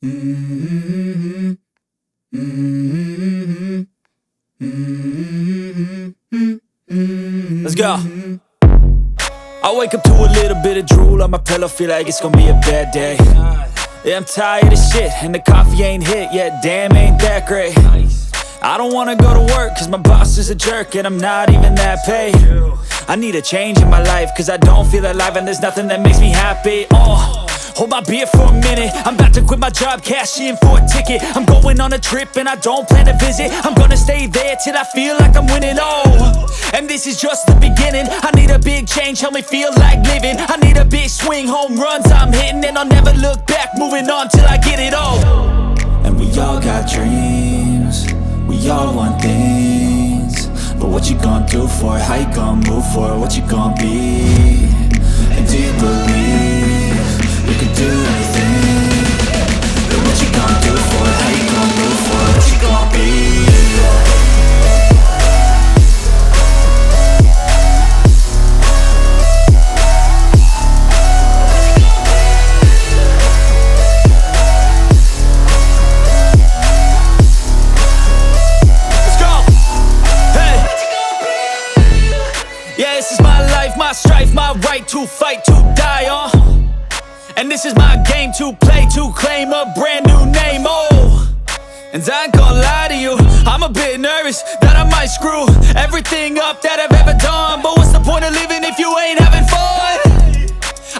Mm-hmm. Mm-hmm. Mm-hmm. Let's go. I wake up to a little bit of drool on my pillow, feel like it's gonna be a bad day. Yeah, I'm tired of shit, and the coffee ain't hit yet, damn, ain't that great. I don't wanna go to work, cause my boss is a jerk, and I'm not even that paid. I need a change in my life, cause I don't feel alive, and there's nothing that makes me happy. Hold my beer for a minute, I'm about to quit my job, cash in for a ticket. I'm going on a trip and I don't plan to visit. I'm gonna stay there till I feel like I'm winning, and this is just the beginning. I need a big change, help me feel like living. I need a big swing, home runs I'm hitting, and I'll never look back, moving on till I get it all. And we all got dreams, we all want things, but what you gonna do for it? How you gonna move for it? What you gonna be? And do you believe you can do anything? But what you gonna do for it? How you gonna move for it? What you gonna be? Yeah, this is my life, my strife, my right to fight, to die on. And this is my game to play, to claim a brand new name, And I ain't gonna lie to you, I'm a bit nervous that I might screw everything up that I've ever done. But what's the point of living if you ain't having fun?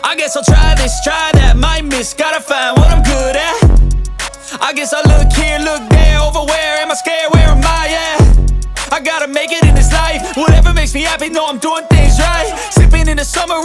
I guess I'll try this, try that, might miss, gotta find what I'm good at. I guess I look here, look there, over where am I scared, where am I at? I gotta make it in this life, whatever makes me happy, know I'm doing things right. Sipping in the summer